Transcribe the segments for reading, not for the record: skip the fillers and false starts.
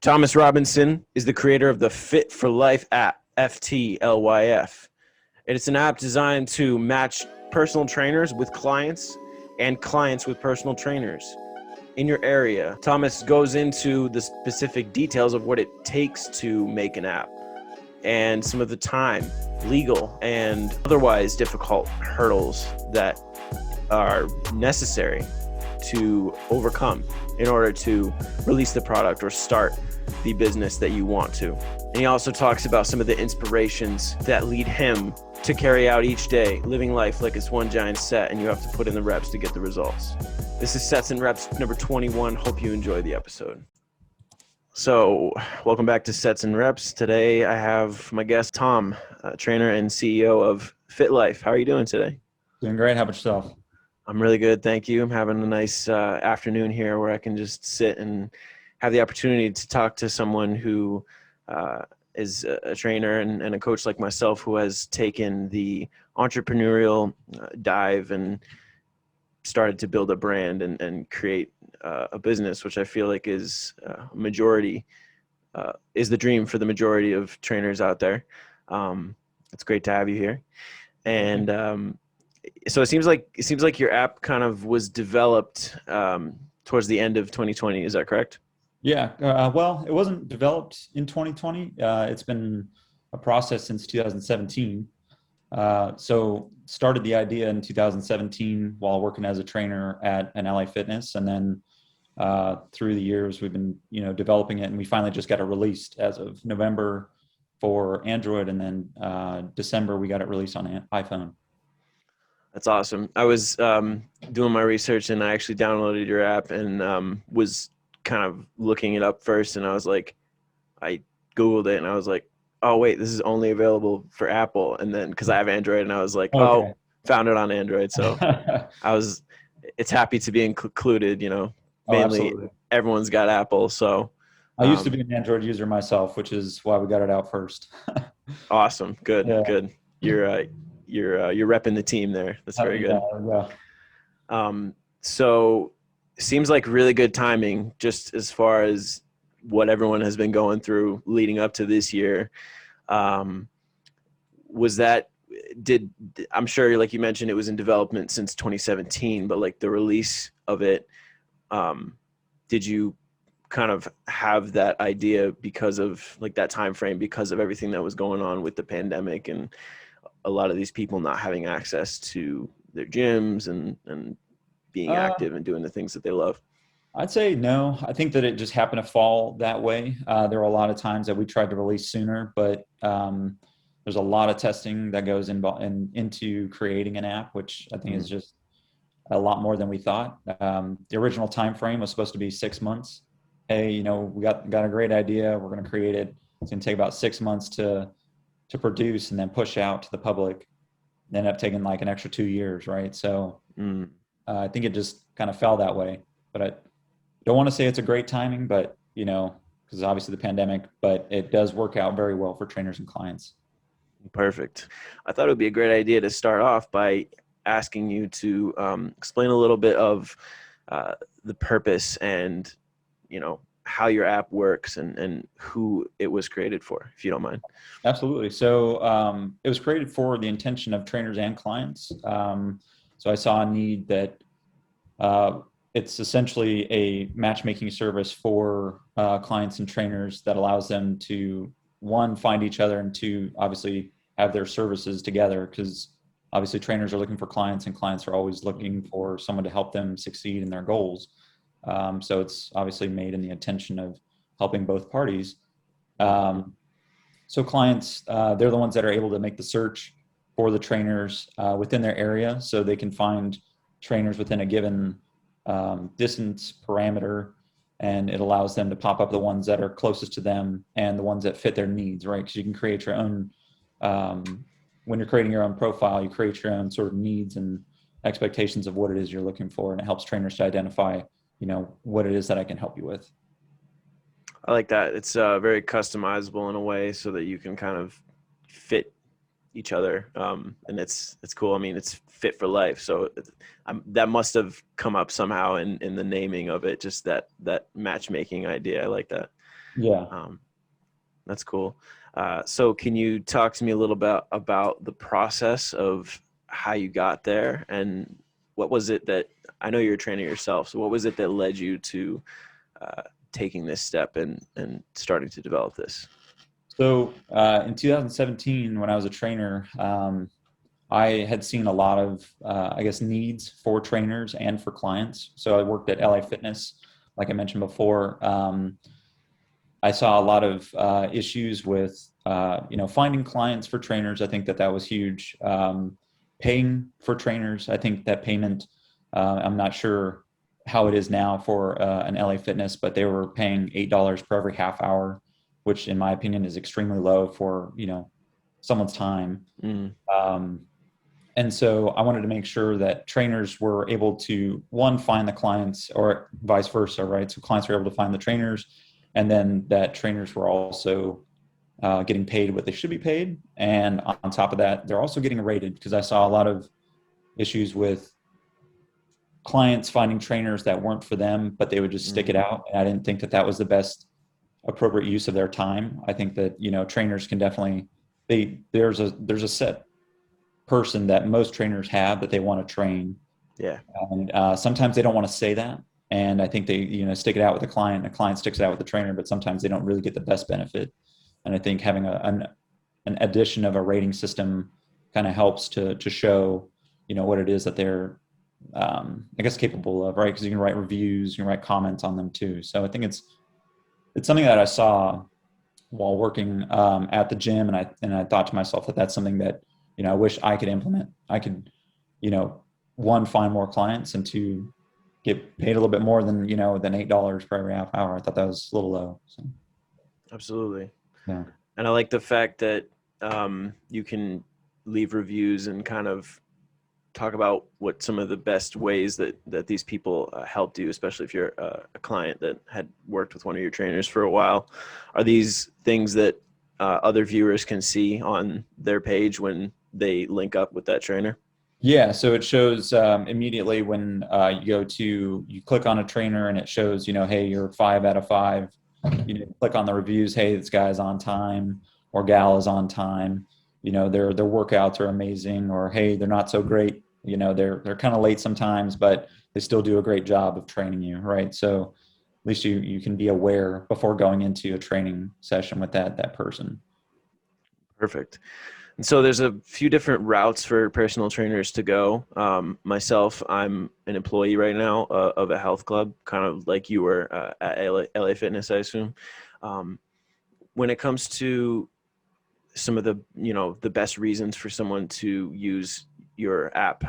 Thomas Robinson is the creator of the Fit for Life app, FTLYF. It's an app designed to match personal trainers with clients and clients with personal trainers in your area. Thomas goes into the specific details of what it takes to make an app and some of the time, legal, and otherwise difficult hurdles that are necessary to overcome in order to release the product or start the business that you want to. And he also talks about some of the inspirations that lead him to carry out each day, living life like it's one giant set and you have to put in the reps to get the results. This is Sets and Reps number 21. Hope you enjoy the episode. So welcome back to Sets and Reps. Today I have my guest, Tom, trainer and CEO of FTLYF. How are you doing today? Doing great. How about yourself? I'm really good, thank you. I'm having a nice afternoon here where I can just sit and have the opportunity to talk to someone who is a trainer and a coach like myself who has taken the entrepreneurial dive and started to build a brand and create a business, which I feel like is is the dream for the majority of trainers out there. It's great to have you here. And so it seems like your app kind of was developed towards the end of 2020. Is that correct? Yeah. Well, it wasn't developed in 2020. It's been a process since 2017. So started the idea in 2017 while working as a trainer at an LA Fitness. And then through the years, we've been, developing it. And we finally just got it released as of November for Android. And then December, we got it released on iPhone. That's awesome. I was doing my research and I actually downloaded your app and was kind of looking it up first. And I was like, I Googled it and I was like, oh, wait, this is only available for Apple. And then because I have Android and I was like, Okay. Found it on Android. So it's happy to be included, mainly Absolutely. Everyone's got Apple. So I used to be an Android user myself, which is why we got it out first. Awesome. Good. Yeah. Good. You're repping the team there. That's very good. Yeah. So seems like really good timing just as far as what everyone has been going through leading up to this year. I'm sure, like you mentioned, it was in development since 2017, but like the release of it, did you kind of have that idea because of like that time frame, because of everything that was going on with the pandemic and a lot of these people not having access to their gyms and being active and doing the things that they love? I'd say no. I think that it just happened to fall that way. There were a lot of times that we tried to release sooner, but there's a lot of testing that goes into creating an app, which I think is just a lot more than we thought. The original time frame was supposed to be 6 months. Hey, we got a great idea. We're going to create it. It's going to take about 6 months to produce and then push out to the public. It ended up taking like an extra 2 years, right? So I think it just kind of fell that way. But I don't want to say it's a great timing, but because obviously the pandemic, but it does work out very well for trainers and clients. Perfect. I thought it would be a great idea to start off by asking you to explain a little bit of the purpose and, how your app works and who it was created for, if you don't mind. Absolutely. So it was created for the intention of trainers and clients. So I saw a need that it's essentially a matchmaking service for clients and trainers that allows them to, one, find each other, and two, obviously have their services together, because obviously trainers are looking for clients and clients are always looking for someone to help them succeed in their goals. So it's obviously made in the intention of helping both parties. So clients, they're the ones that are able to make the search for the trainers within their area, so they can find trainers within a given distance parameter, and it allows them to pop up the ones that are closest to them and the ones that fit their needs, right? Because you can create your own, when you're creating your own profile, you create your own sort of needs and expectations of what it is you're looking for, and it helps trainers to identify, what it is that I can help you with. I like that. It's very customizable in a way so that you can kind of fit each other, and it's cool. I mean, it's Fit for Life, so that must have come up somehow in the naming of it. Just that matchmaking idea. I like that. Yeah. That's cool. So can you talk to me a little bit about the process of how you got there, and what was it that, I know you're a trainer yourself, so what was it that led you to taking this step and starting to develop this? So in 2017, when I was a trainer, I had seen a lot of, I guess, needs for trainers and for clients. So I worked at LA Fitness, like I mentioned before. I saw a lot of issues with, finding clients for trainers. I think that was huge. Paying for trainers, I think that payment, I'm not sure how it is now for an LA Fitness, but they were paying $8 per every half hour, which in my opinion is extremely low for, someone's time. Mm. And so I wanted to make sure that trainers were able to, one, find the clients, or vice versa, right? So clients were able to find the trainers, and then that trainers were also getting paid what they should be paid. And on top of that, they're also getting rated, because I saw a lot of issues with clients finding trainers that weren't for them, but they would just stick it out. And I didn't think that was the best appropriate use of their time. I think that, trainers can definitely, there's a set person that most trainers have that they want to train. Yeah. And sometimes they don't want to say that. And I think they, stick it out with the client, and the client sticks it out with the trainer, but sometimes they don't really get the best benefit. And I think having an addition of a rating system kind of helps to show, what it is that they're, I guess, capable of, right? Because you can write reviews, you can write comments on them too. So I think it's something that I saw while working at the gym, and I thought to myself that that's something that, I wish I could implement. I could, one, find more clients, and two, get paid a little bit more than $8 per every half hour. I thought that was a little low. So. Absolutely. Yeah. And I like the fact that you can leave reviews and kind of talk about what some of the best ways that these people helped you, especially if you're a client that had worked with one of your trainers for a while. Are these things that other viewers can see on their page when they link up with that trainer? Yeah, so it shows immediately when you click on a trainer, and it shows, hey, you're 5 out of 5. Click on the reviews, hey, this guy's on time, or gal is on time. Their workouts are amazing, or hey, they're not so great. They're kind of late sometimes, but they still do a great job of training you, right? So at least you can be aware before going into a training session with that person. Perfect. And so there's a few different routes for personal trainers to go. Myself, I'm an employee right now of a health club, kind of like you were at LA Fitness, I assume. When it comes to some of the, the best reasons for someone to use your app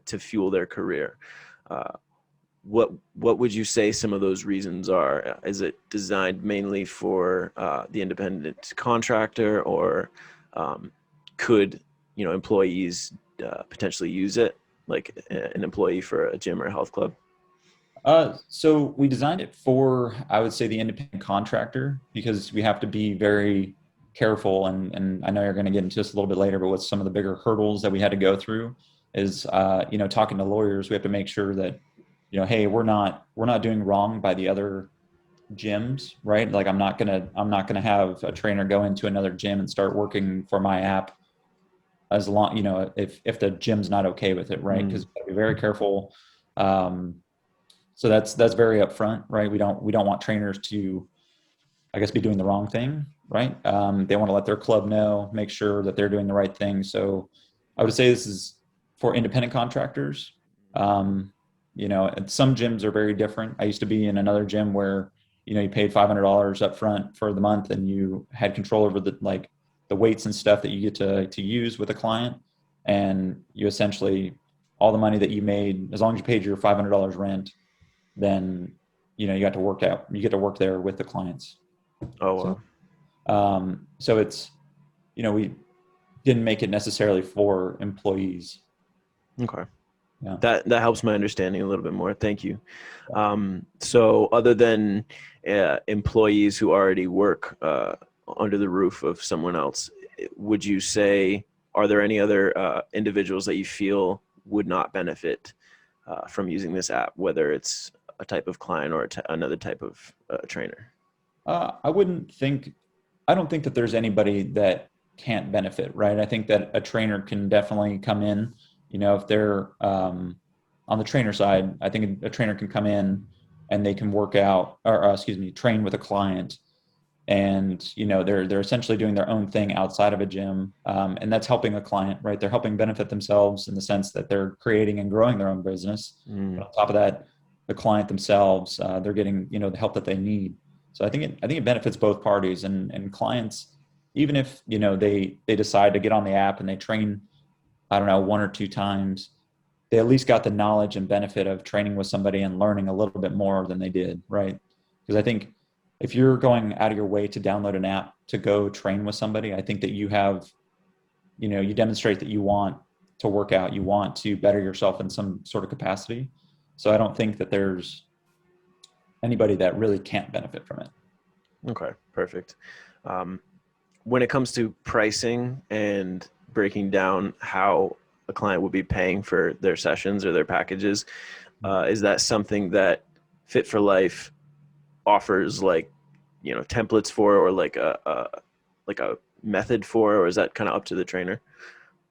to fuel their career, what would you say some of those reasons are? Is it designed mainly for the independent contractor, or could employees potentially use it, like an employee for a gym or a health club? So we designed it for, I would say, the independent contractor, because we have to be very careful. And I know you're going to get into this a little bit later, but with some of the bigger hurdles that we had to go through is, talking to lawyers, we have to make sure that, hey, we're not doing wrong by the other gyms, right? Like I'm not gonna have a trainer go into another gym and start working for my app, as long, if the gym's not okay with it, right? Because be very careful. So that's very upfront, right? We don't want trainers to, I guess, be doing the wrong thing, right? They want to let their club know, make sure that they're doing the right thing. So I would say this is for independent contractors. And some gyms are very different. I used to be in another gym where, you paid $500 up front for the month, and you had control over the weights and stuff that you get to use with a client. And you essentially, all the money that you made, as long as you paid your $500 rent, then, you get to work there with the clients. Oh, wow. So it's, we didn't make it necessarily for employees. Okay. Yeah. That helps my understanding a little bit more. Thank you. So other than employees who already work under the roof of someone else, would you say are there any other individuals that you feel would not benefit from using this app, whether it's a type of client or another type of trainer? I don't think that there's anybody that can't benefit, right? I think that a trainer can definitely come in, if they're on the trainer side, I think a trainer can come in and they can work out, or train with a client, and they're essentially doing their own thing outside of a gym, and that's helping a client, right? They're helping benefit themselves in the sense that they're creating and growing their own business. But on top of that, the client themselves, they're getting the help that they need. So I think it benefits both parties, and clients, even if they decide to get on the app and they train, I don't know, 1 or 2 times, they at least got the knowledge and benefit of training with somebody and learning a little bit more than they did, right? Because I think if you're going out of your way to download an app to go train with somebody, I think that you have, you demonstrate that you want to work out, you want to better yourself in some sort of capacity. So I don't think that there's anybody that really can't benefit from it. Okay, perfect. When it comes to pricing and breaking down how a client would be paying for their sessions or their packages, is that something that Fit4Life offers, like, templates for, or like a method for, or is that kind of up to the trainer?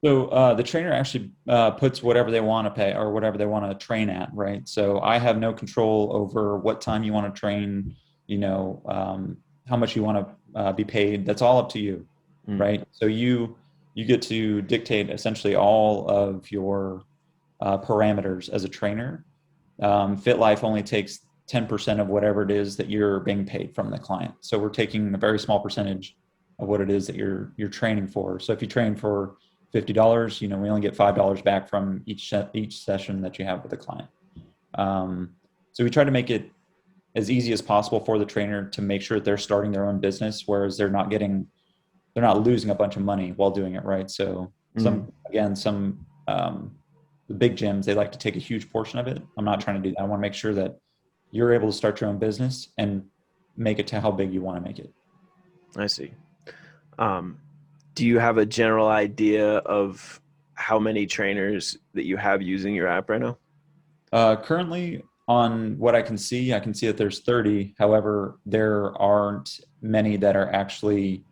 So the trainer actually puts whatever they want to pay or whatever they want to train at, right? So I have no control over what time you want to train, how much you want to be paid. That's all up to you, right? So you get to dictate essentially all of your parameters as a trainer. FitLife only takes 10% of whatever it is that you're being paid from the client. So we're taking a very small percentage of what it is that you're training for. So if you train for $50, we only get $5 back from each session that you have with the client. So we try to make it as easy as possible for the trainer to make sure that they're starting their own business, whereas they're not losing a bunch of money while doing it, right? So some the big gyms, they like to take a huge portion of it. I'm not trying to do that. I want to make sure that you're able to start your own business and make it to how big you want to make it. I see. Do you have a general idea of how many trainers that you have using your app right now? Currently, on what I can see that there's 30. However, there aren't many that are actually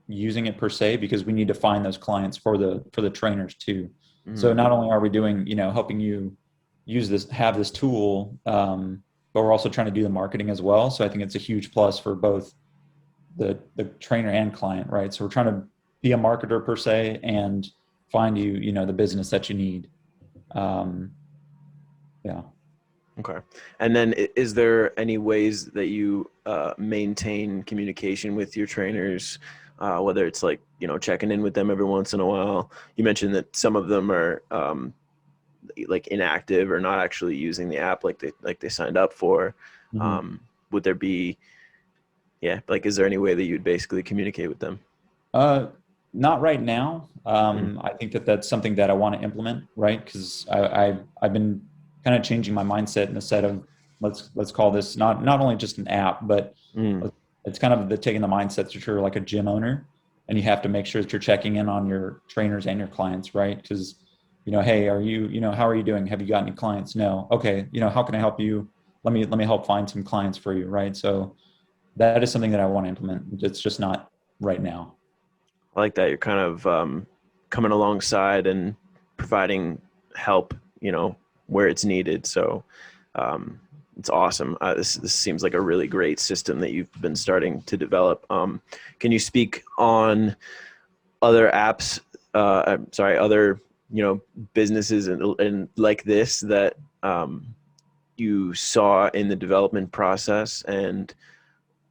using it per se, because we need to find those clients for the trainers too. So not only are we doing, helping you have this tool, but we're also trying to do the marketing as well. So I think it's a huge plus for both the trainer and client, right? So we're trying to be a marketer per se and find you, the business that you need. Yeah. Okay. And then is there any ways that you maintain communication with your trainers, whether it's like, checking in with them every once in a while? You mentioned that some of them are like inactive or not actually using the app like they signed up for. Would there be, is there any way that you'd basically communicate with them? Not right now. I think that that's something that I want to implement, right? Because I've been kind of changing my mindset in the set of let's call this not only just an app, but it's kind of taking the mindset that you're like a gym owner, and you have to make sure that you're checking in on your trainers and your clients, right? Because hey, are you how are you doing? Have you got any clients? No. Okay, how can I help you? Let me help find some clients for you, right? So that is something that I want to implement. It's just not right now. I like that you're kind of coming alongside and providing help, where it's needed. So it's awesome. This seems like a really great system that you've been starting to develop. Can you speak on other apps? Other businesses and like this that you saw in the development process, and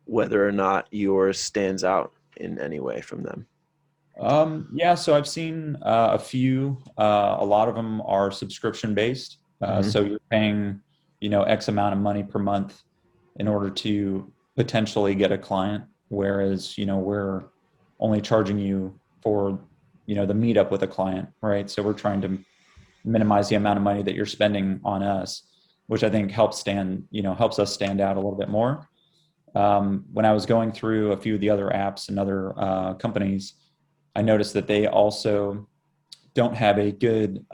whether or not yours stands out in any way from them? So I've seen a few. A lot of them are subscription based. So you're paying, X amount of money per month in order to potentially get a client. Whereas, we're only charging you for, the meetup with a client, right? So we're trying to minimize the amount of money that you're spending on us, which I think helps us stand out a little bit more. When I was going through a few of the other apps and other companies, I noticed that they also don't have a good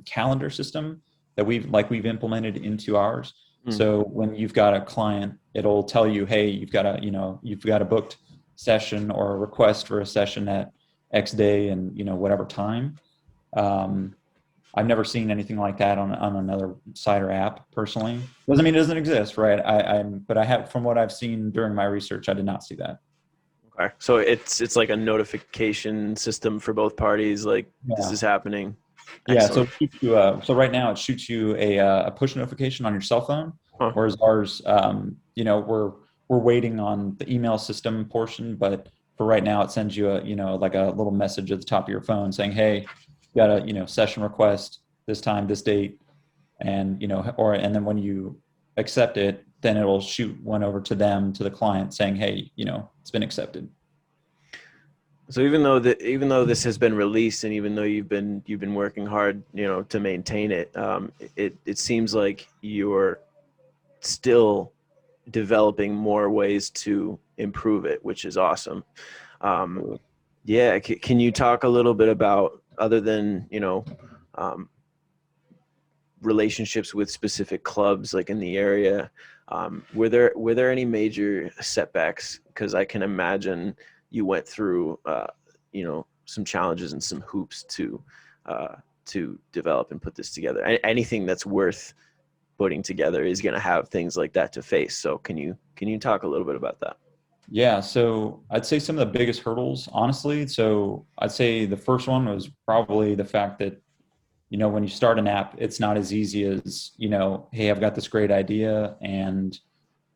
calendar system that we've implemented into ours. So when you've got a client, it'll tell you, hey, you've got a booked session or a request for a session at X day and whatever time. I've never seen anything like that on another site or app personally. Doesn't mean it doesn't exist, right? But I have, from what I've seen during my research, I did not see that. Okay. So it's like a notification system for both parties, like this Yeah. is happening. Yeah, so Excellent. it shoots you, so right now it shoots you a push notification on your cell phone, Huh. whereas ours, we're waiting on the email system portion, but for right now it sends you like a little message at the top of your phone saying, hey, you got a session request this time, this date, and and then when you accept it, then it will shoot one over to them, to the client, saying, hey, it's been accepted. So even though this has been released, and even though you've been working hard, to maintain it, it seems like you're still developing more ways to improve it, which is awesome. Um, yeah, can you talk a little bit about, other than um, relationships with specific clubs like in the area, were there any major setbacks? Because I can imagine you went through some challenges and some hoops to develop and put this together. Anything that's worth putting together is going to have things like that to face. So can you talk a little bit about that? Yeah, so I'd say some of the biggest hurdles, honestly. So I'd say the first one was probably the fact that, when you start an app, it's not as easy as, hey, I've got this great idea and,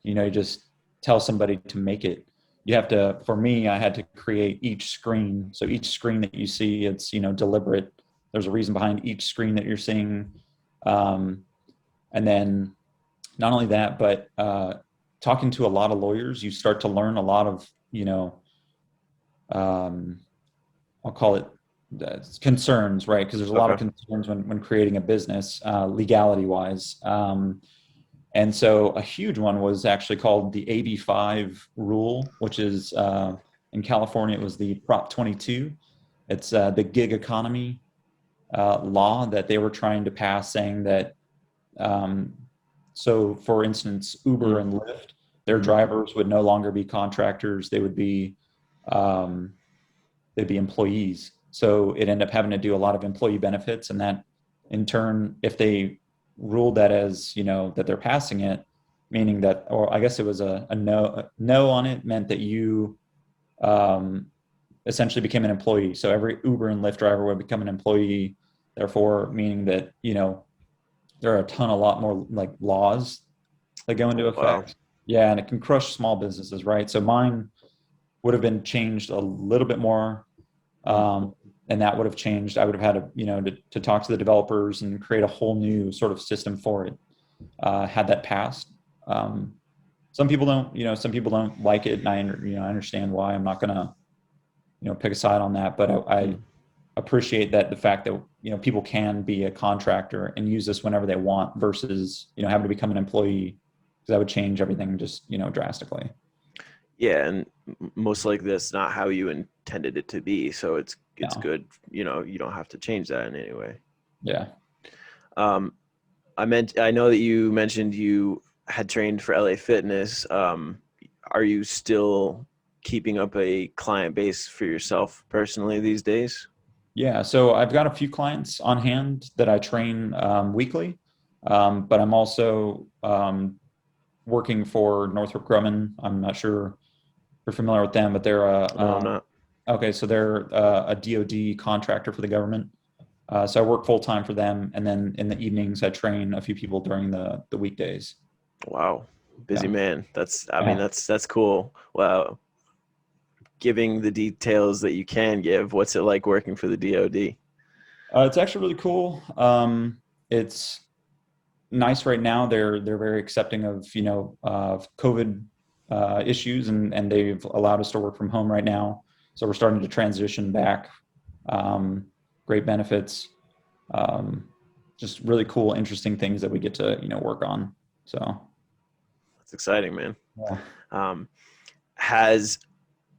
you just tell somebody to make it. You have to, for me, I had to create each screen. So each screen that you see, it's, deliberate. There's a reason behind each screen that you're seeing. Um, and then not only that, but talking to a lot of lawyers, you start to learn a lot of, um, I'll call it concerns, right? Because there's a lot of Okay. concerns when creating a business, legality wise. And so a huge one was actually called the AB5 rule, which is in California, it was the Prop 22. It's the gig economy law that they were trying to pass, saying that um, so, for instance, Uber and Lyft, their Mm-hmm. drivers would no longer be contractors; um, they'd be employees. So it ended up having to do a lot of employee benefits, and that, in turn, if they ruled that as that they're passing it, meaning that, or I guess it was a no on it, meant that you um, essentially became an employee. So every Uber and Lyft driver would become an employee, therefore meaning that there are a lot more like laws that go into Oh, wow. effect. Yeah, and it can crush small businesses, right? So mine would have been changed a little bit more, um, and that would have changed. I would have had to talk to the developers and create a whole new sort of system for it. Had that passed. Um, some people don't, some people don't like it, and I understand why. I'm not gonna, pick a side on that, but I appreciate that, the fact that people can be a contractor and use this whenever they want versus having to become an employee, because that would change everything just drastically. Yeah, and most likely that's not how you intended it to be. So it's No. good. You don't have to change that in any way. Yeah. Um, I know that you mentioned you had trained for LA Fitness. Are you still keeping up a client base for yourself personally these days? Yeah, so I've got a few clients on hand that I train weekly, but I'm also working for Northrop Grumman. I'm not sure if you're familiar with them, but they're No, I'm not. okay, so they're a DoD contractor for the government. So I work full time for them, and then in the evenings I train a few people during the weekdays. Wow, busy Yeah, man. I mean, yeah. that's cool. Wow, giving the details that you can give. What's it like working for the DoD? It's actually really cool. It's nice right now. They're very accepting of COVID issues, and they've allowed us to work from home right now. So we're starting to transition back. Um, Great benefits. Um, just really cool, interesting things that we get to work on. So That's exciting, man. yeah. Um, has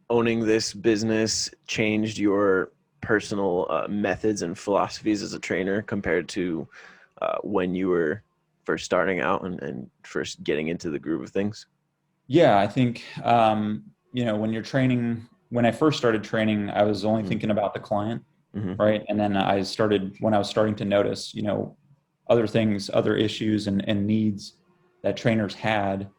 owning this business changed your personal methods and philosophies as a trainer compared to when you were first starting out and first getting into the groove of things? Yeah, I think, when you're training, when I first started training, I was only thinking about the client, Mm-hmm. right? And then when I was starting to notice, other things, other issues and needs that trainers had,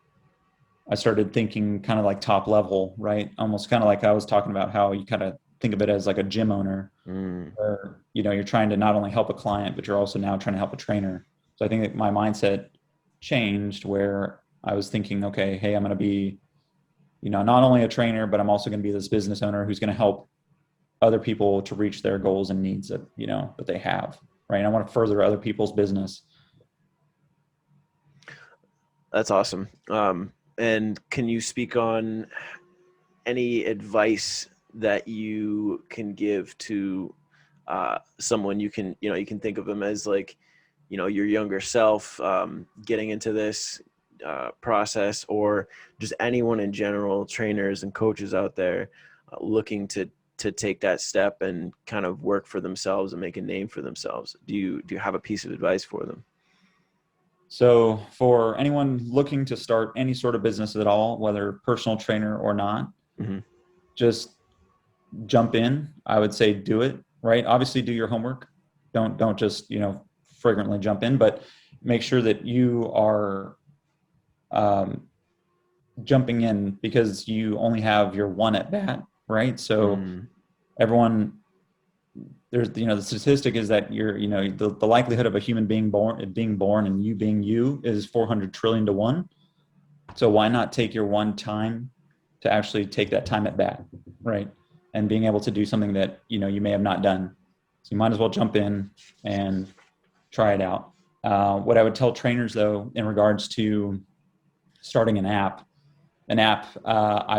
I started thinking kind of like top level, right? Almost kind of like I was talking about how you kind of think of it as like a gym owner Mm. where, you're trying to not only help a client, but you're also now trying to help a trainer. So I think that my mindset changed where I was thinking, okay, hey, I'm going to be, not only a trainer, but I'm also going to be this business owner who's going to help other people to reach their goals and needs that, that they have, right? And I want to further other people's business. That's awesome. And can you speak on any advice that you can give to someone you can think of them as like, your younger self getting into this process, or just anyone in general, trainers and coaches out there looking to take that step and kind of work for themselves and make a name for themselves? Do you have a piece of advice for them? So for anyone looking to start any sort of business at all, whether personal trainer or not, Mm-hmm. just jump in. I would say do it, right? Obviously do your homework. Don't just, fragrantly jump in, but make sure that you are um, jumping in because you only have your one at bat, right? So Mm. everyone, there's, the statistic is that the likelihood of a human being born and you being you is 400 trillion to 1. So why not take your one time to actually take that time at bat, right? And being able to do something that, you may have not done. So you might as well jump in and try it out. What I would tell trainers though, in regards to starting I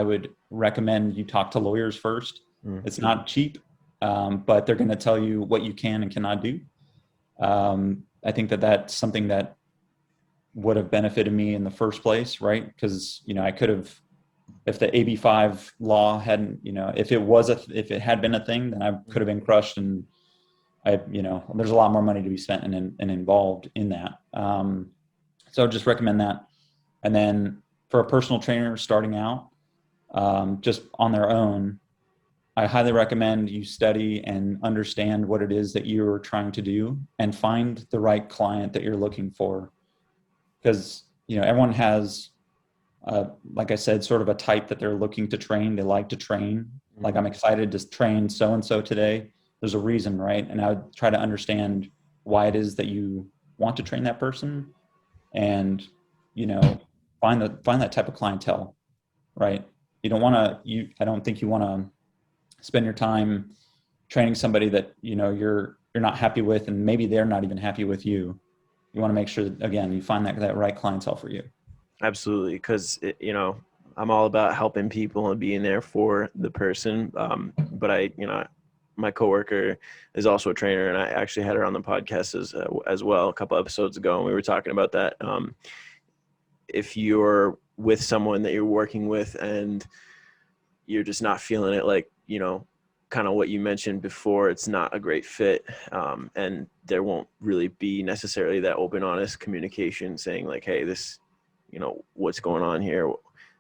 would recommend you talk to lawyers first. Mm. It's not cheap, but they're going to tell you what you can and cannot do. I think that that's something that would have benefited me in the first place, right? Because, I could have, if the AB5 law hadn't, if it had been a thing, then I could have been crushed, and there's a lot more money to be spent and involved in that. So just recommend that. And then for a personal trainer starting out, just on their own, I highly recommend you study and understand what it is that you're trying to do and find the right client that you're looking for. Because, everyone has, like I said, sort of a type that they're looking to train. They like to train. Like, I'm excited to train so-and-so today. There's a reason, right? And I would try to understand why it is that you want to train that person and, find that type of clientele, right? I don't think you want to spend your time training somebody that, you're not happy with, and maybe they're not even happy with you. You want to make sure that, again, you find that right clientele for you. Absolutely, because I'm all about helping people and being there for the person. But my coworker is also a trainer, and I actually had her on the podcast as well a couple episodes ago, and we were talking about that. If you're with someone that you're working with and you're just not feeling it, like, kind of what you mentioned before, it's not a great fit, and there won't really be necessarily that open, honest communication saying like, hey, this, what's going on here,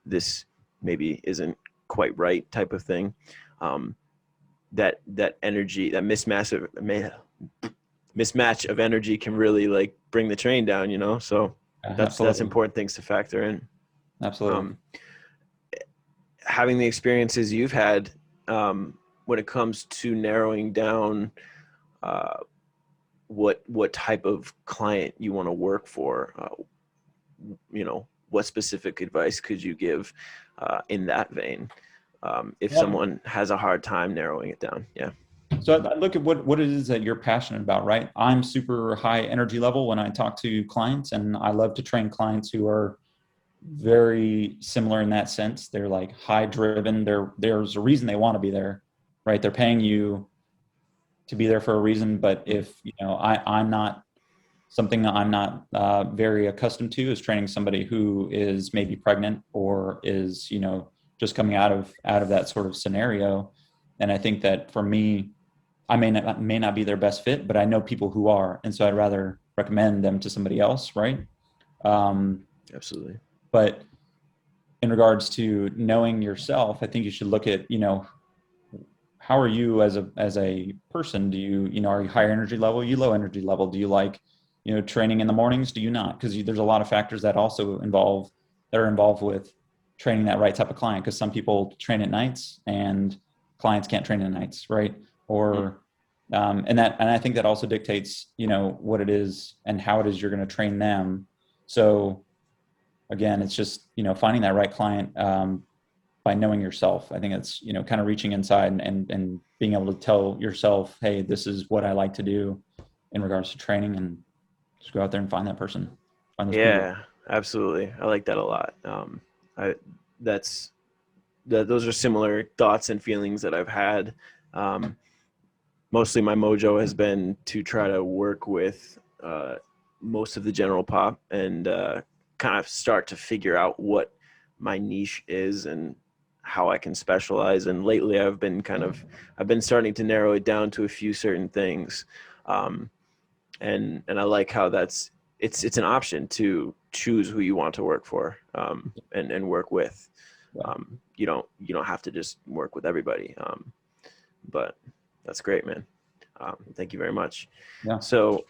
this maybe isn't quite right, type of thing. That energy, that mismatch of energy can really like bring the train down, so that's important things to factor in. Absolutely. Having the experiences you've had, when it comes to narrowing down what type of client you want to work for, what specific advice could you give in that vein, if someone has a hard time narrowing it down? Yeah. So I look at what it is that you're passionate about, right? I'm super high energy level when I talk to clients, and I love to train clients who are very similar in that sense. They're like high driven. There's a reason they want to be there, right? They're paying you to be there for a reason. But if, I'm not very accustomed to is training somebody who is maybe pregnant or is, just coming out of that sort of scenario. And I think that for me, I may not be their best fit, but I know people who are, and so I'd rather recommend them to somebody else, right? Absolutely. But in regards to knowing yourself, I think you should look at, how are you as a person? Do you, are you higher energy level? You low energy level? Do you like, training in the mornings? Do you not? Because there's a lot of factors that also are involved with training that right type of client. Because some people train at nights and clients can't train at nights, right? Or and I think that also dictates, what it is and how it is you're going to train them. So again, it's just, finding that right client by knowing yourself. I think it's, kind of reaching inside and being able to tell yourself, hey, this is what I like to do in regards to training, and just go out there and find that person. Find those Yeah, people. absolutely. I like that a lot. I those are similar thoughts and feelings that I've had. Mostly my mojo has been to try to work with most of the general pop and kind of start to figure out what my niche is and how I can specialize. And lately I've been starting to narrow it down to a few certain things. And I like how it's an option to choose who you want to work for and work with. You don't have to just work with everybody. But that's great, man. Thank you very much. Yeah. So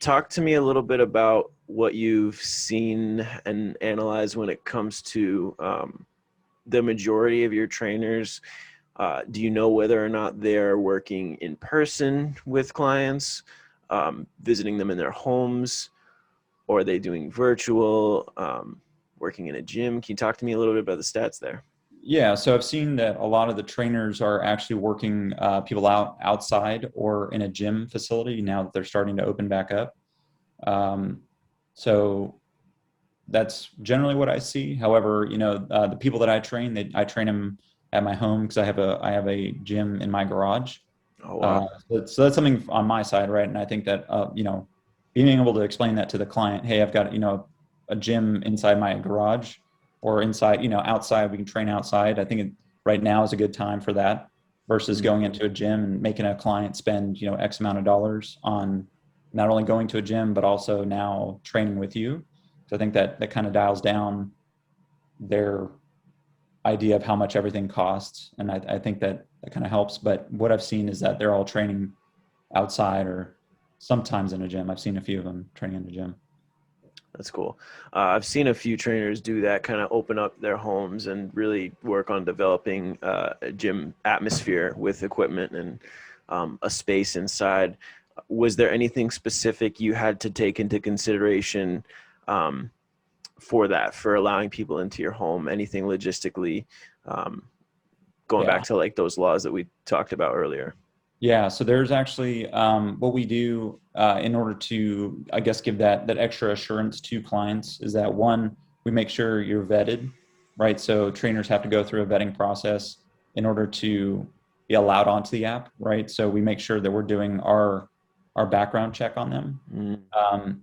talk to me a little bit about what you've seen and analyzed when it comes to the majority of your trainers. Do you know whether or not they're working in person with clients, visiting them in their homes, or are they doing virtual, working in a gym? Can you talk to me a little bit about the stats there? Yeah, so I've seen that a lot of the trainers are actually working people outside or in a gym facility now that they're starting to open back up. So that's generally what I see. However, the people that I train, I train them at my home because I have a gym in my garage. Oh, wow. So that's something on my side, right? And I think that being able to explain that to the client, hey, I've got a gym inside my garage, or inside, outside, we can train outside. I think right now is a good time for that versus going into a gym and making a client spend, X amount of dollars on not only going to a gym, but also now training with you. So I think that kind of dials down their idea of how much everything costs. And I think that kind of helps. But what I've seen is that they're all training outside or sometimes in a gym. I've seen a few of them training in the gym. That's cool. I've seen a few trainers do that, kind of open up their homes and really work on developing a gym atmosphere with equipment and a space inside. Was there anything specific you had to take into consideration for that, for allowing people into your home? Anything logistically, going back to like those laws that we talked about earlier? Yeah, so there's actually what we do in order to, I guess, give that extra assurance to clients is that, one, we make sure you're vetted, right? So trainers have to go through a vetting process in order to be allowed onto the app, right? So we make sure that we're doing our background check on them,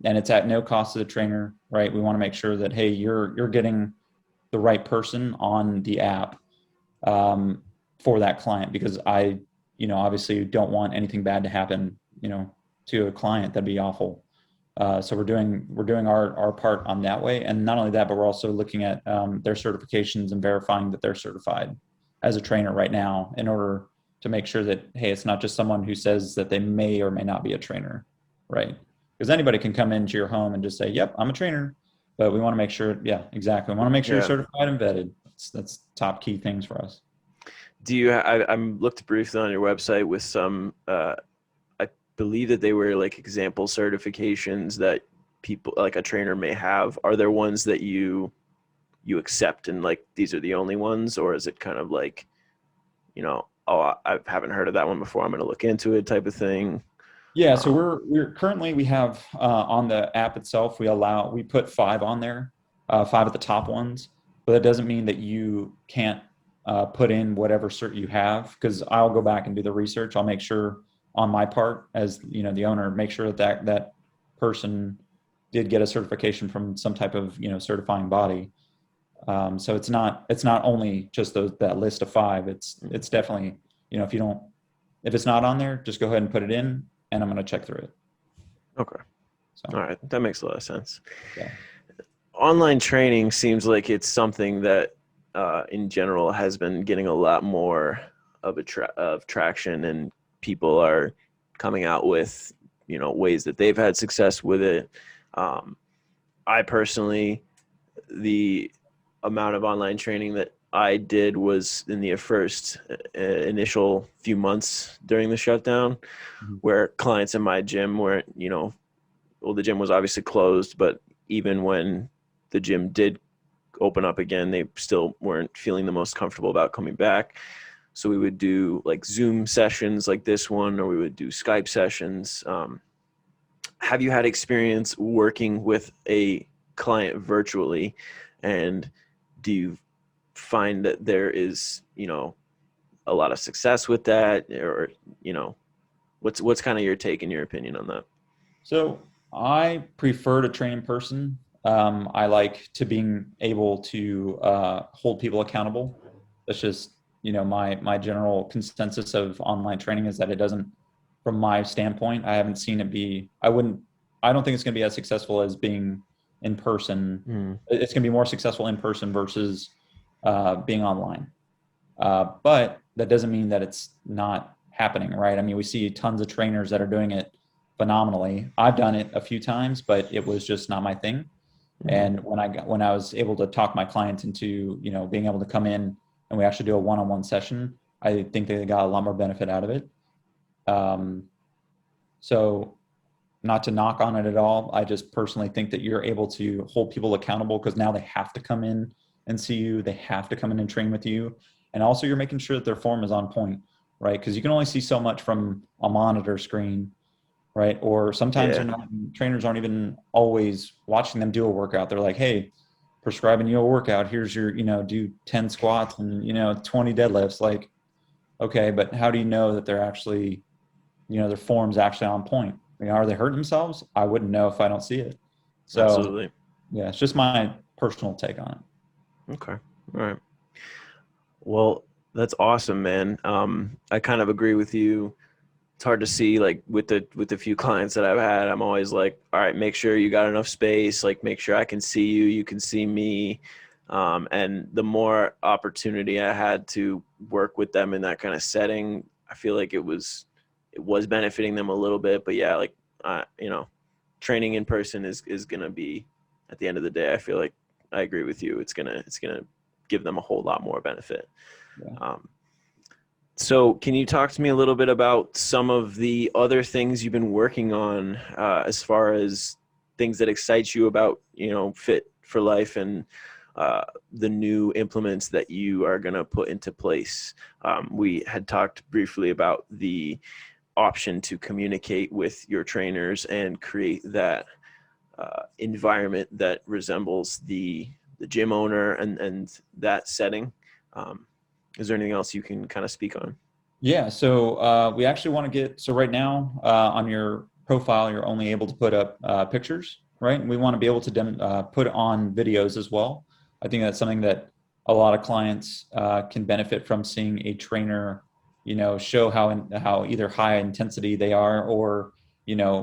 and it's at no cost to the trainer, right? We want to make sure that, hey, you're getting the right person on the app for that client, because obviously don't want anything bad to happen, to a client. That'd be awful. So we're doing our part on that way. And not only that, but we're also looking at their certifications and verifying that they're certified as a trainer right now, in order to make sure that, hey, it's not just someone who says that they may or may not be a trainer, right? Because anybody can come into your home and just say, yep, I'm a trainer. But we want to make sure, yeah, exactly. We want to make sure you're certified and vetted. That's top key things for us. Do you? I looked briefly on your website with some. I believe that they were like example certifications that people, like a trainer, may have. Are there ones that you accept and like these are the only ones, or is it kind of like, oh, I haven't heard of that one before, I'm going to look into it type of thing? Yeah, so we're currently, we have on the app itself, we put 5 on there, 5 at the top ones, but that doesn't mean that you can't put in whatever cert you have, because I'll go back and do the research. I'll make sure on my part as the owner, make sure that person did get a certification from some type of certifying body. So it's not only just that list of 5. It's definitely, if it's not on there, just go ahead and put it in, and I'm going to check through it. Okay. So, All right. That makes a lot of sense. yeah. Online training seems like it's something that, in general, has been getting a lot more of traction, and people are coming out with, ways that they've had success with it. I personally, the amount of online training that I did was in the first initial few months during the shutdown, Mhm. where clients in my gym weren't, well, the gym was obviously closed, but even when the gym did open up again, they still weren't feeling the most comfortable about coming back. So we would do like Zoom sessions like this one, or we would do Skype sessions. Have you had experience working with a client virtually, and do you find that there is, a lot of success with that, or, what's kind of your take and your opinion on that? So I prefer to train in person. I like to being able to hold people accountable. That's just, my general consensus of online training is that it doesn't, from my standpoint, I haven't seen it be, I don't think it's going to be as successful as being in person. Mm. It's going to be more successful in person versus being online. But that doesn't mean that it's not happening, right? I mean, we see tons of trainers that are doing it phenomenally. I've done it a few times, but it was just not my thing. Mm. And when I was able to talk my clients into, being able to come in and we actually do a one-on-one session, I think they got a lot more benefit out of it. Um, so not to knock on it at all. I just personally think that you're able to hold people accountable because now they have to come in and see you. They have to come in and train with you. And also you're making sure that their form is on point, right? Because you can only see so much from a monitor screen, right? Or sometimes Yeah. trainers aren't even always watching them do a workout. They're like, hey, prescribing you a workout. Here's your, do 10 squats and, 20 deadlifts. Like, okay, but how do you know that they're actually, their form's actually on point? Are they hurting themselves? I wouldn't know if I don't see it. So Absolutely. yeah, it's just my personal take on it. Okay. All right. Well, that's awesome, man. I kind of agree with you. It's hard to see, like, with the few clients that I've had. I'm always like, all right, make sure you got enough space. Like, make sure I can see you, you can see me. And the more opportunity I had to work with them in that kind of setting, I feel like it was benefiting them a little bit. But yeah, like, training in person is gonna be, at the end of the day, I feel like I agree with you. It's gonna give them a whole lot more benefit. Yeah. Um, so can you talk to me a little bit about some of the other things you've been working on, as far as things that excite you about, Fit for Life, and the new implements that you are going to put into place? We had talked briefly about the option to communicate with your trainers and create that environment that resembles the gym owner and that setting. Um, is there anything else you can kind of speak on? Yeah. So we actually want to so right now on your profile, you're only able to put up pictures, right? And we want to be able to put on videos as well. I think that's something that a lot of clients can benefit from, seeing a trainer, show how either high intensity they are, or,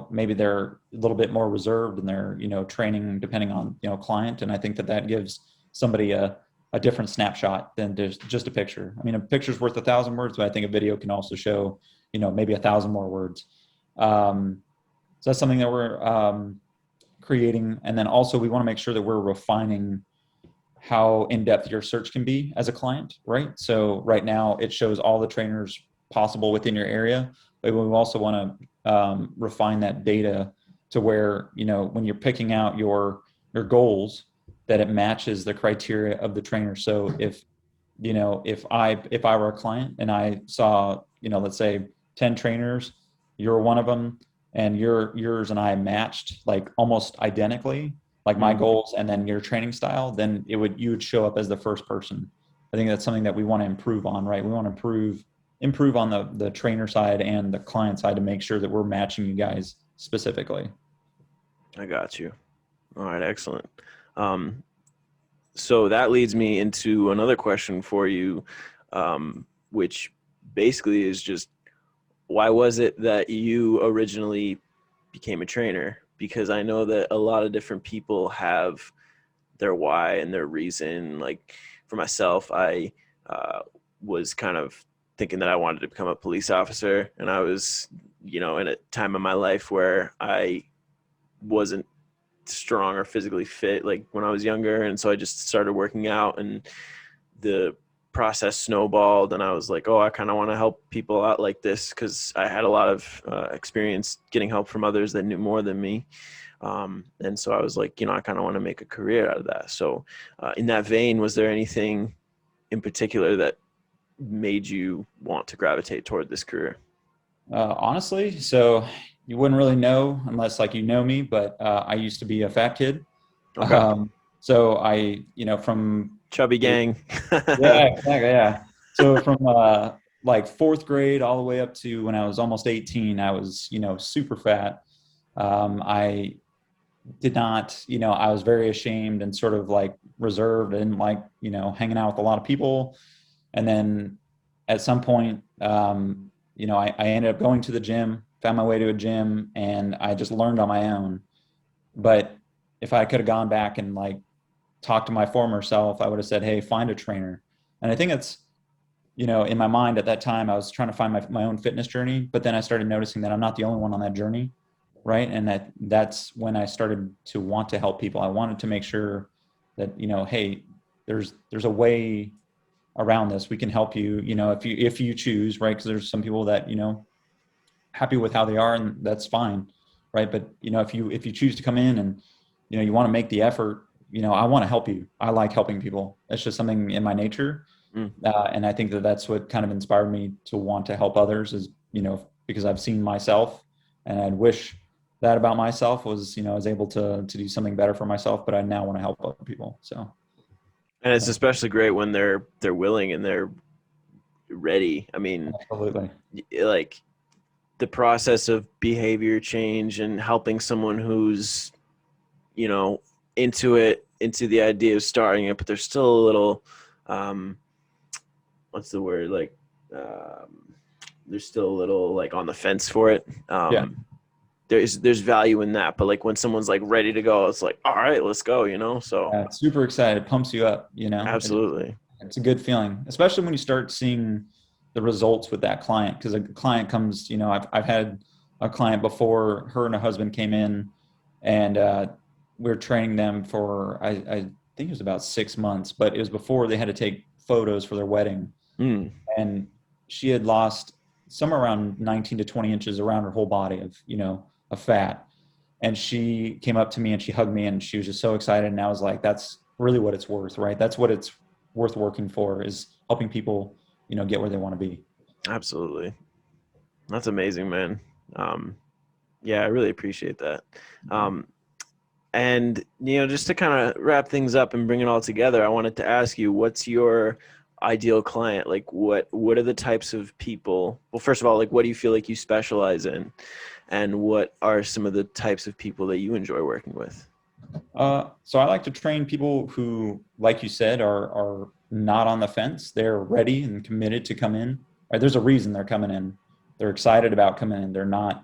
maybe they're a little bit more reserved in their, training, depending on, client. And I think that gives somebody a different snapshot than just a picture. I mean, a picture's worth 1,000 words, but I think a video can also show, maybe 1,000 more words. So that's something that we're creating. And then also we want to make sure that we're refining how in-depth your search can be as a client, right? So right now it shows all the trainers possible within your area, but we also want to refine that data to where, when you're picking out your goals, that it matches the criteria of the trainer. So if I were a client and I saw, let's say 10 trainers, you're one of them, and yours and I matched like almost identically, like my Mm. goals and then your training style, then you would show up as the first person. I think that's something that we want to improve on, right? We want to improve on the trainer side and the client side to make sure that we're matching you guys specifically. I got you. All right, excellent. Um, So that leads me into another question for you, which basically is just, why was it that you originally became a trainer? Because I know that a lot of different people have their why and their reason. Like for myself, I was kind of thinking that I wanted to become a police officer, and I was, in a time in my life where I wasn't strong or physically fit like when I was younger, and so I just started working out, and the process snowballed, and I was like, oh, I kind of want to help people out like this, because I had a lot of experience getting help from others that knew more than me. And so I was like, I kind of want to make a career out of that. So in that vein, was there anything in particular that made you want to gravitate toward this career? Honestly, so you wouldn't really know unless like you know me, but I used to be a fat kid. Okay. So from Chubby gang. yeah, exactly, yeah. So from like fourth grade all the way up to when I was almost 18, I was super fat. I did not, I was very ashamed and sort of like reserved and like hanging out with a lot of people. And then at some point, I ended up going to the gym, found my way to a gym, and I just learned on my own. But if I could have gone back and like talked to my former self, I would have said, hey, find a trainer. And I think it's, in my mind at that time, I was trying to find my own fitness journey, but then I started noticing that I'm not the only one on that journey. Right. And that's when I started to want to help people. I wanted to make sure that, hey, there's a way around this. We can help you, if you choose, right? Because there's some people that, happy with how they are, and that's fine. Right. But, if you choose to come in and, you want to make the effort, I want to help you. I like helping people. It's just something in my nature. Mm, And I think that that's what kind of inspired me to want to help others is, because I've seen myself, and I'd wish that about myself was, I was able to do something better for myself, but I now want to help other people. So. and it's especially great when they're willing and they're ready. I mean, Absolutely. like the process of behavior change and helping someone who's, into the idea of starting it, but they're still a little, what's the word? Like, they're still a little like on the fence for it. Yeah. There's value in that, but like when someone's like ready to go, it's like, all right, let's go, so Super excited. It pumps you up, absolutely. it's a good feeling, especially when you start seeing the results with that client. Because a client comes, I've had a client before, her and her husband came in, and we are training them for, I think it was about 6 months, but it was before they had to take photos for their wedding. Mm. And she had lost somewhere around 19 to 20 inches around her whole body of fat. And she came up to me and she hugged me, and she was just so excited. And I was like, that's really what it's worth, right? That's what it's worth working for, is helping people, get where they want to be. Absolutely. That's amazing, man. Yeah, I really appreciate that. And just to kind of wrap things up and bring it all together, I wanted to ask you, what's your ideal client? Like, what are the types of people? Well, first of all, like, what do you feel like you specialize in, and what are some of the types of people that you enjoy working with? So I like to train people who, like you said, are not on the fence. They're ready and committed to come in. Right? There's a reason they're coming in. They're excited about coming in. They're not,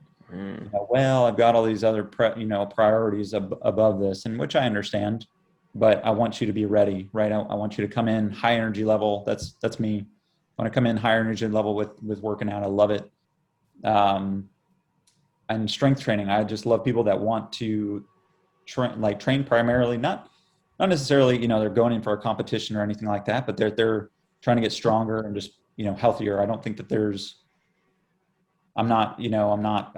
well, I've got all these other priorities above this, and which I understand. But I want you to be ready, right? I want you to come in high energy level. That's me. I want to come in higher energy level with working out. I love it. And strength training. I just love people that want to train primarily, not necessarily, they're going in for a competition or anything like that, but they're trying to get stronger and just, healthier. I don't think that I'm not, not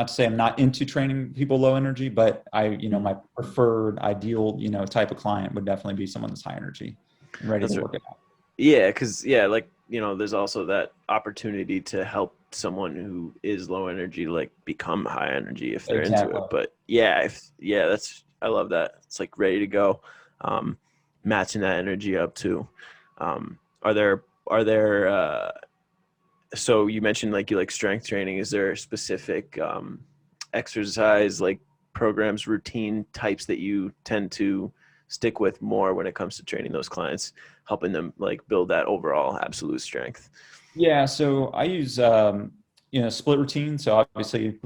to say I'm not into training people low energy, but my preferred ideal, type of client would definitely be someone that's high energy and ready to work it out. Yeah, because like there's also that opportunity to help someone who is low energy like become high energy if they're into it. But I love that. It's like ready to go, matching that energy up too. Are there so you mentioned like you like strength training. Is there a specific exercise like programs, routine types that you tend to stick with more when it comes to training those clients, helping them like build that overall absolute strength? Yeah, so I use split routine. So obviously the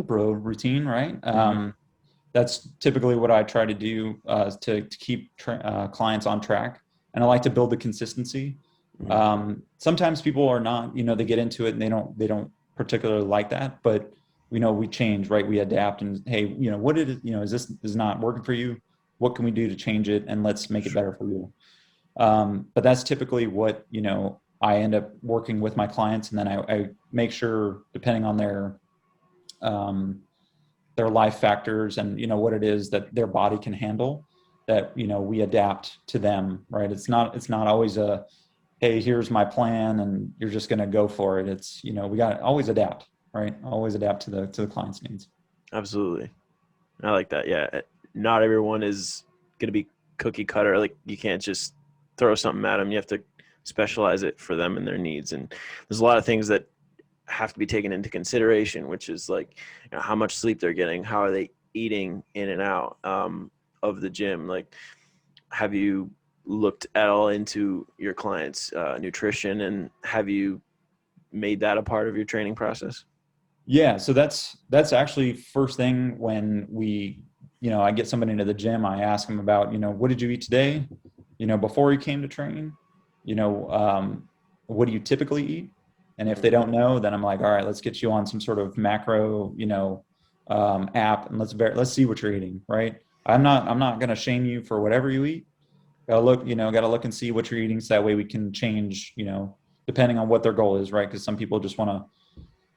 bro routine, right? That's typically what I try to do to keep clients on track, and I like to build the consistency. Sometimes people are not, they get into it and they don't particularly like that, but we change, right? We adapt, and hey, what it is, is not working for you? What can we do to change it, and let's make it better for you? But that's typically what I end up working with my clients, and then I make sure, depending on their life factors and what it is that their body can handle, that we adapt to them, right? It's not always a, hey, here's my plan and you're just going to go for it. It's we got to always adapt, right? Always adapt to the client's needs. Absolutely. I like that. Yeah, not everyone is going to be cookie cutter. Like, you can't just throw something at them. You have to specialize it for them and their needs, and there's a lot of things that have to be taken into consideration, which is like, how much sleep they're getting, how are they eating in and out of the gym. Like, have you looked at all into your clients' nutrition, and have you made that a part of your training process? Yeah, so that's actually first thing when I get somebody into the gym. I ask them about, what did you eat today, before you came to train, what do you typically eat? And if they don't know, then I'm like, all right, let's get you on some sort of macro, app, and let's see what you're eating, right? I'm not going to shame you for whatever you eat. Got to look and see what you're eating, so that way we can change, depending on what their goal is, right? Because some people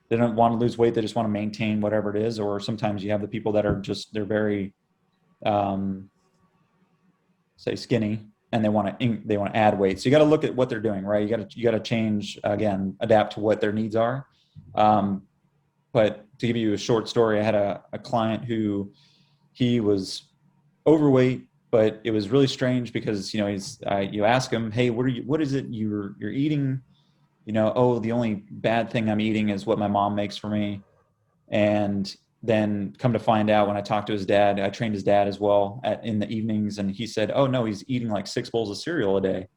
they don't want to lose weight, they just want to maintain whatever it is. Or sometimes you have the people that are they're very, say, skinny, and they want to add weight. So you got to look at what they're doing, right? You got to change, again, adapt to what their needs are. But to give you a short story, I had a client who, he was overweight, but it was really strange because you ask him, hey, what is it you're eating? Oh, the only bad thing I'm eating is what my mom makes for me. And then come to find out, when I talked to his dad, I trained his dad as well in the evenings, and he said, oh no, he's eating like 6 bowls of cereal a day.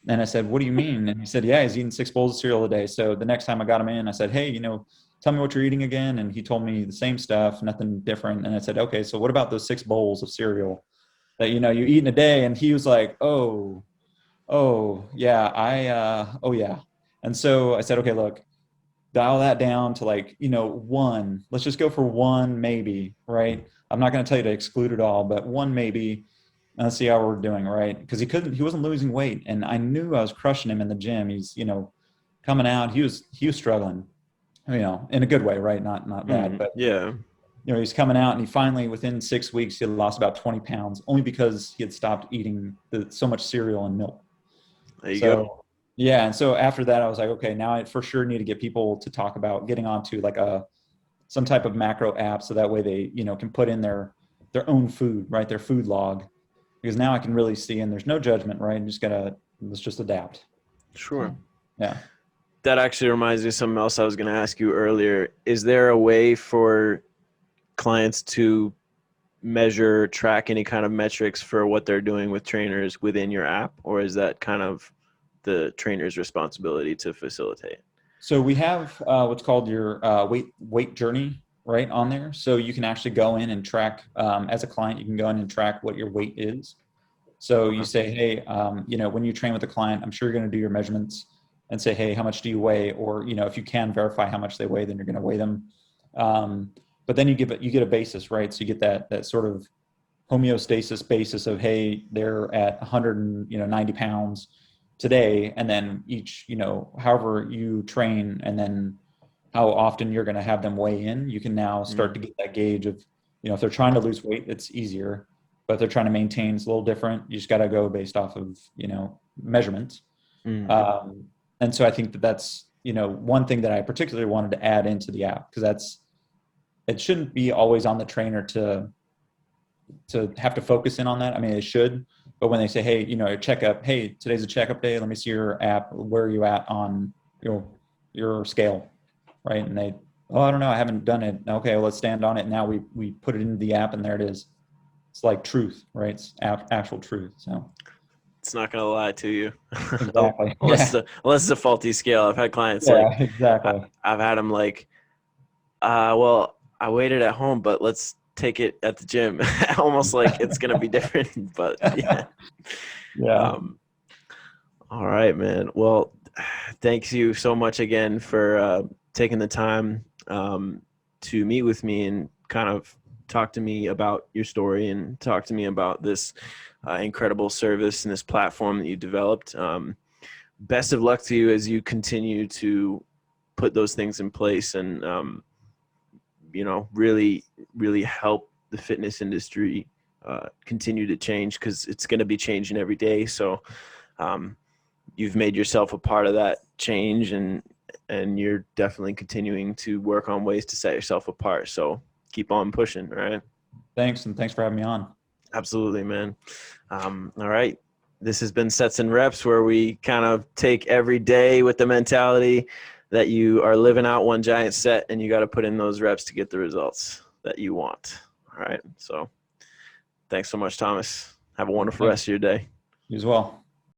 And I said, what do you mean? And he said, yeah, he's eating 6 bowls of cereal a day. So the next time I got him in, I said, hey, tell me what you're eating again. And he told me the same stuff, nothing different. And I said, okay, so what about those 6 bowls of cereal that you eat in a day? And he was like, oh yeah, oh yeah. And so I said, okay, look, dial that down to like, 1. Let's just go for 1 maybe, right? I'm not going to tell you to exclude it all, but 1 maybe. And let's see how we're doing, right? Because he wasn't losing weight, and I knew I was crushing him in the gym. He's, coming out, he was struggling, in a good way, right? Not bad, but Yeah. he's coming out, and he finally, within 6 weeks, he had lost about 20 pounds, only because he had stopped eating so much cereal and milk. There you go. Yeah. And so after that, I was like, okay, now I for sure need to get people to talk about getting onto like some type of macro app, so that way they, can put in their own food, right? Their food log, because now I can really see, and there's no judgment, right? Let's just adapt. Sure. Yeah. That actually reminds me of something else I was going to ask you earlier. Is there a way for clients to measure, track any kind of metrics for what they're doing with trainers within your app, or is that kind of the trainer's responsibility to facilitate? So we have what's called your weight journey right on there. So you can actually go in and track, as a client, you can go in and track what your weight is. So you say, hey, when you train with a client, I'm sure you're going to do your measurements and say, hey, how much do you weigh? Or, if you can verify how much they weigh, then you're going to weigh them. But then you get a basis, right? So you get that sort of homeostasis basis of, hey, they're at 190 pounds today, and then each, however you train, and then how often you're going to have them weigh in, you can now start to get that gauge of, if they're trying to lose weight, it's easier, but if they're trying to maintain, it's a little different. You just got to go based off of, measurements. And so I think that's, one thing that I particularly wanted to add into the app, because it shouldn't be always on the trainer to have to focus in on that. I mean, it should, but when they say, hey, a checkup, hey, today's a checkup day, let me see your app, where are you at on your scale, right? And Oh, I don't know. I haven't done it. Okay, well, let's stand on it. Now we put it into the app, and there it is. It's like truth, right? It's actual truth. So It's not gonna lie to you, exactly. unless Yeah. it's a faulty scale. I've had clients like Yeah. Exactly. I've had them like, well, I waited at home, but let's take it at the gym. Almost like it's gonna be different, but yeah. Yeah. Um, all right, man. Well, thanks you so much again for taking the time to meet with me and kind of talk to me about your story and talk to me about this incredible service and this platform that you developed. Best of luck to you as you continue to put those things in place and really really help the fitness industry continue to change, because it's going to be changing every day. So um, you've made yourself a part of that change, and you're definitely continuing to work on ways to set yourself apart. So keep on pushing, right? Thanks, and thanks for having me on. Absolutely, man. All right. This has been Sets and Reps, where we kind of take every day with the mentality that you are living out one giant set and you got to put in those reps to get the results that you want. All right. So thanks so much, Thomas. Have a wonderful Thanks. rest of your day. You as well.